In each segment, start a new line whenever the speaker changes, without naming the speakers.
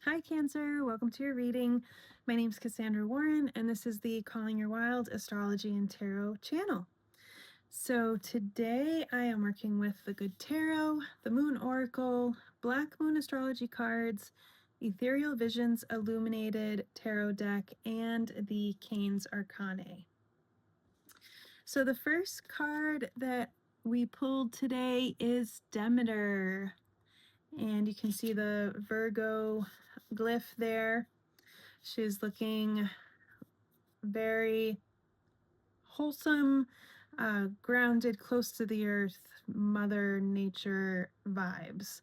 Hi Cancer, welcome to your reading. My name is Cassandra Warren and this is the Calling Your Wild Astrology and Tarot channel. So today I am working with the Good Tarot, the Moon Oracle, Black Moon Astrology cards, Ethereal Visions Illuminated Tarot deck, and the Cain's Arcanae. So the first card that we pulled today is Demeter. And you can see the Virgo glyph there. She's looking very wholesome, grounded, close to the earth, Mother Nature vibes.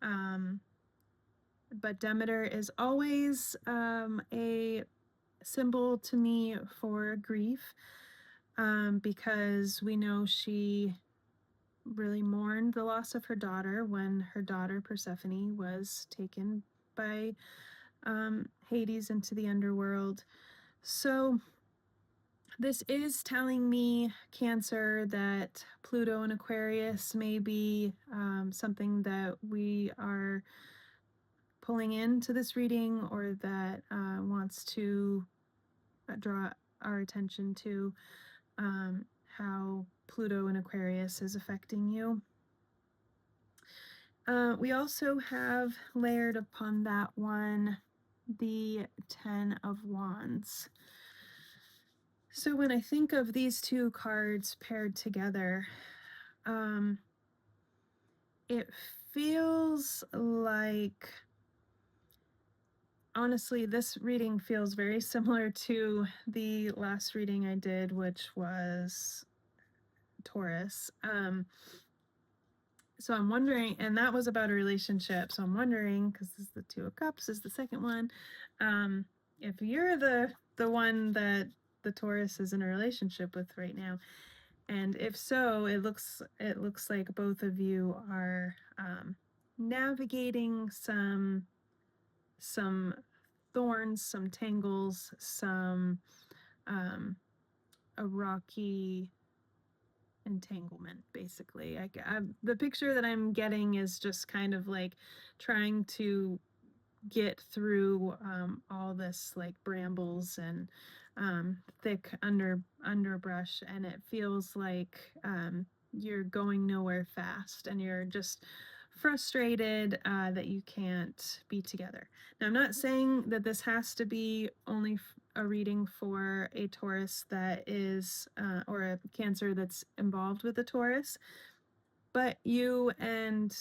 But Demeter is always a symbol to me for grief, because we know she really mourned the loss of her daughter when her daughter Persephone was taken by Hades into the underworld. So this is telling me, Cancer, that Pluto and Aquarius may be something that we are pulling into this reading, or that wants to draw our attention to how Pluto and Aquarius is affecting you. We also have layered upon that one the 10 of Wands. So when I think of these two cards paired together, it feels like, honestly, this reading feels very similar to the last reading I did, which was Taurus. So I'm wondering, and that was about a relationship. So I'm wondering, because this is the Two of Cups, is the second one, if you're the one that the Taurus is in a relationship with right now. And if so, it looks like both of you are navigating some thorns, some tangles, some a rocky entanglement, basically. The picture that I'm getting is just kind of like trying to get through all this like brambles and thick underbrush, and it feels like you're going nowhere fast, and you're just frustrated that you can't be together. Now, I'm not saying that this has to be only a reading for a Taurus that is or a Cancer that's involved with a Taurus, but you and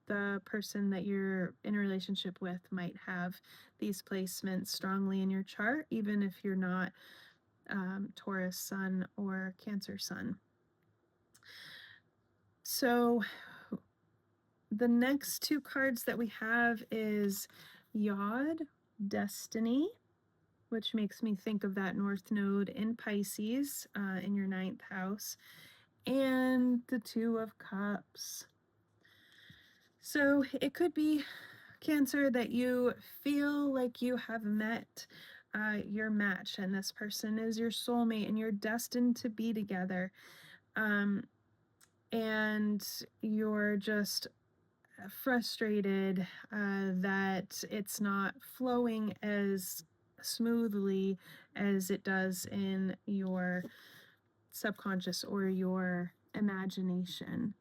the person that you're in a relationship with might have these placements strongly in your chart, even if you're not Taurus sun or Cancer sun. So the next two cards that we have is Yod, Destiny, which makes me think of that North Node in Pisces in your 9th house, and the Two of Cups. So it could be, Cancer, that you feel like you have met your match, and this person is your soulmate, and you're destined to be together. And you're just frustrated that it's not flowing as smoothly as it does in your subconscious or your imagination.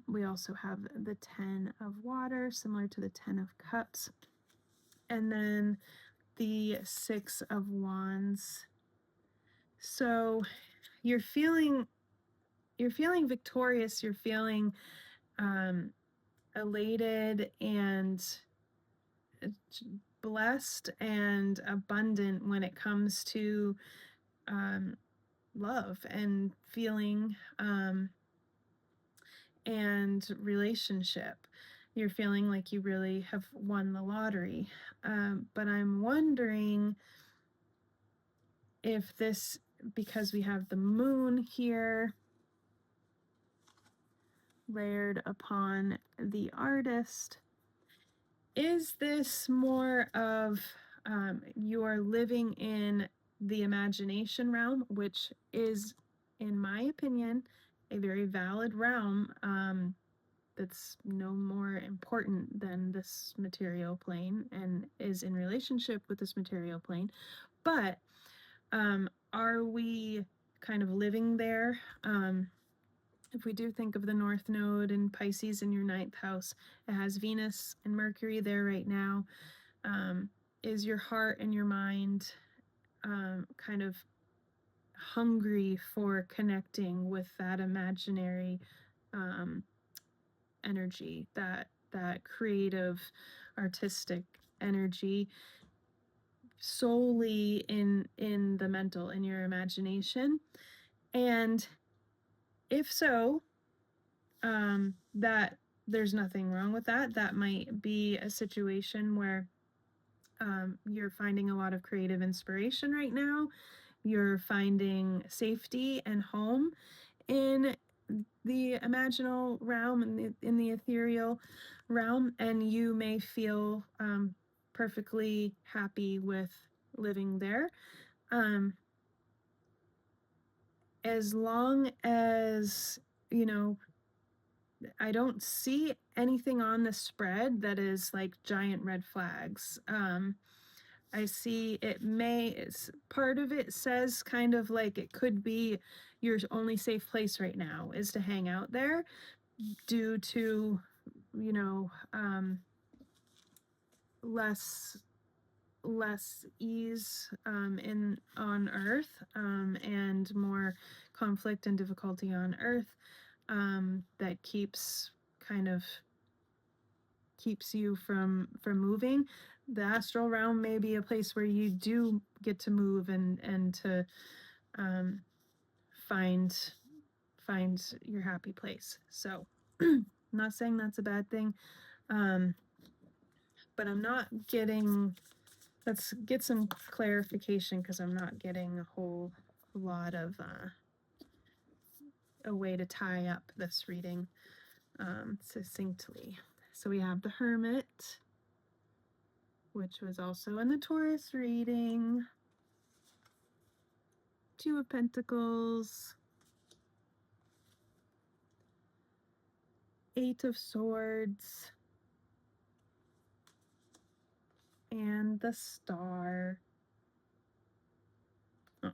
We also have the 10 of Water, similar to the 10 of Cups, and then the 6 of Wands. So you're feeling victorious, you're feeling elated and blessed and abundant when it comes to love and feeling and relationship. You're feeling like you really have won the lottery. But I'm wondering if this, because we have the moon here layered upon the artist, is this more of you're living in the imagination realm, which is, in my opinion, a very valid realm, that's no more important than this material plane and is in relationship with this material plane. But are we kind of living there? If we do think of the North Node in Pisces in your 9th house, it has Venus and Mercury there right now. Is your heart and your mind kind of hungry for connecting with that imaginary energy, that creative, artistic energy, solely in the mental, in your imagination? And if so, that there's nothing wrong with that. That might be a situation where you're finding a lot of creative inspiration right now. You're finding safety and home in the imaginal realm and in the ethereal realm, and you may feel perfectly happy with living there. As long as, you know, I don't see anything on the spread that is like giant red flags. I see part of it says kind of like it could be your only safe place right now is to hang out there due to, you know, less ease on Earth, and more conflict and difficulty on Earth, that keeps you from moving. The astral realm may be a place where you do get to move and to find your happy place. So I'm not saying that's a bad thing, but I'm not getting, let's get some clarification, because I'm not getting a whole lot of a way to tie up this reading succinctly. So we have the Hermit, which was also in the Taurus reading. Two of Pentacles, Eight of Swords, and the Star. Aww.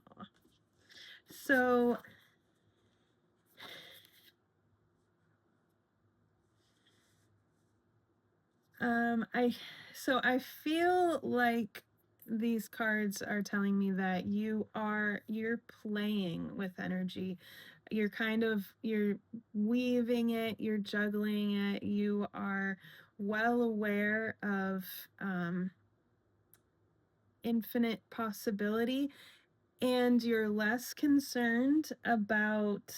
So I feel like these cards are telling me that you're playing with energy. You're weaving it, you're juggling it, you are well aware of infinite possibility, and you're less concerned about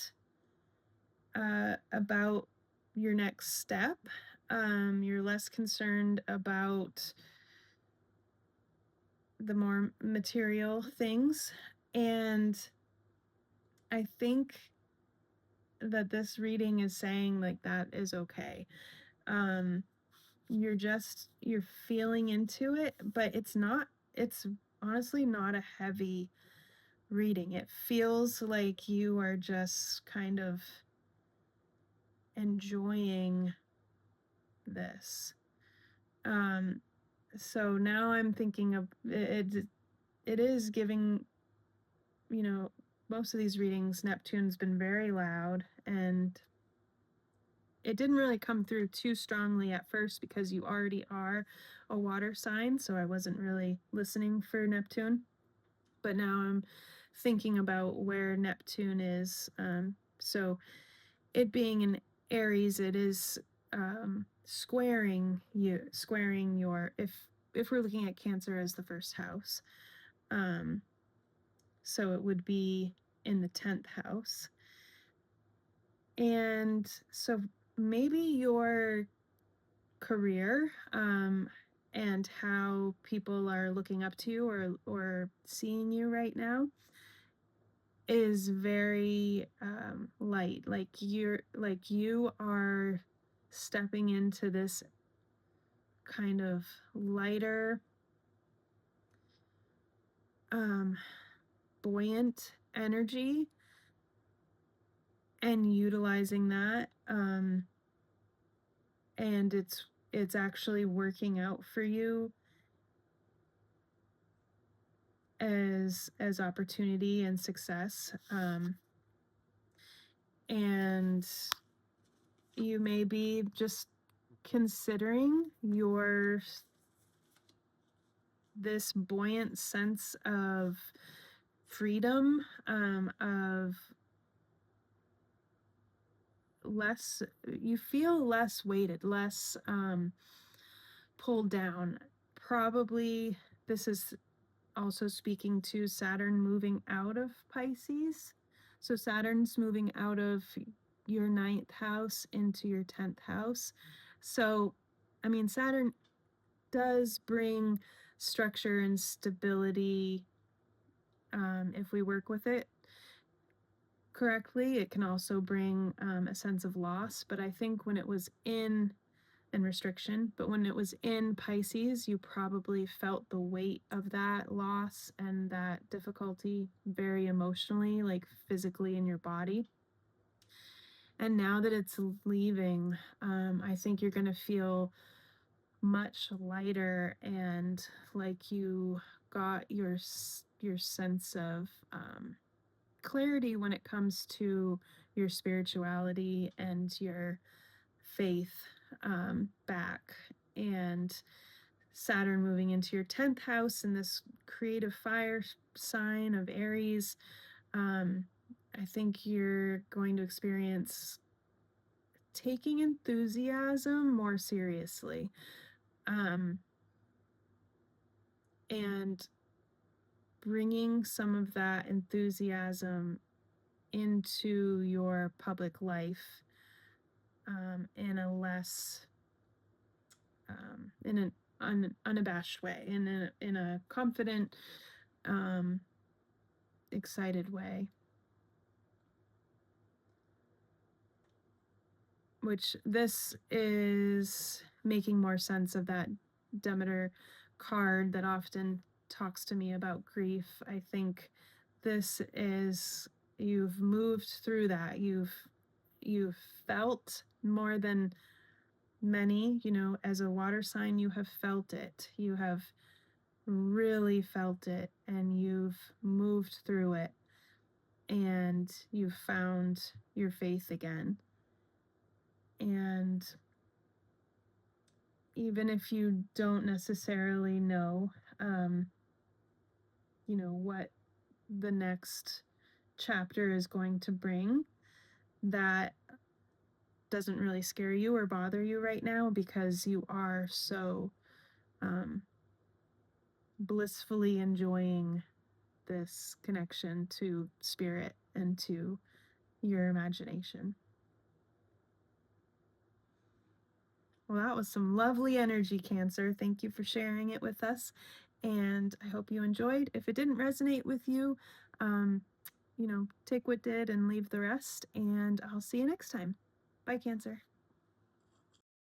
your next step. You're less concerned about the more material things. And I think that this reading is saying like that is okay. You're feeling into it, but it's honestly not a heavy reading. It feels like you are just kind of enjoying this. So now I'm thinking of it. It is giving, most of these readings, Neptune's been very loud, and it didn't really come through too strongly at first because you already are a water sign, so I wasn't really listening for Neptune. But now I'm thinking about where Neptune is. So it being in Aries, it is squaring your, if we're looking at Cancer as the first house. So it would be in the 10th house. And so maybe your career, and how people are looking up to you or seeing you right now is very light. Like you are stepping into this kind of lighter, buoyant energy, and utilizing that and it's actually working out for you as opportunity and success. And you may be just considering this buoyant sense of freedom, of less, you feel less weighted, less pulled down. Probably this is also speaking to Saturn moving out of Pisces. So Saturn's moving out of your 9th house into your 10th house. So, I mean, Saturn does bring structure and stability if we work with it correctly. It can also bring a sense of loss, but I think when it was in and restriction, but when it was in Pisces, you probably felt the weight of that loss and that difficulty very emotionally, like physically in your body. And now that it's leaving, I think you're going to feel much lighter and like you got your sense of clarity when it comes to your spirituality and your faith back. And Saturn moving into your 10th house in this creative fire sign of Aries, I think you're going to experience taking enthusiasm more seriously, and bringing some of that enthusiasm into your public life in a less in an unabashed way, in a confident, excited way, which this is making more sense of that Demeter card that often talks to me about grief. I think this is, you've moved through that. You've felt more than many, as a water sign, you have felt it. You have really felt it, and you've moved through it, and you've found your faith again. And even if you don't necessarily know, what the next chapter is going to bring, that doesn't really scare you or bother you right now, because you are so blissfully enjoying this connection to spirit and to your imagination. Well, that was some lovely energy, Cancer. Thank you for sharing it with us, and I hope you enjoyed. If it didn't resonate with you, take what did and leave the rest, and I'll see you next time. Bye, Cancer.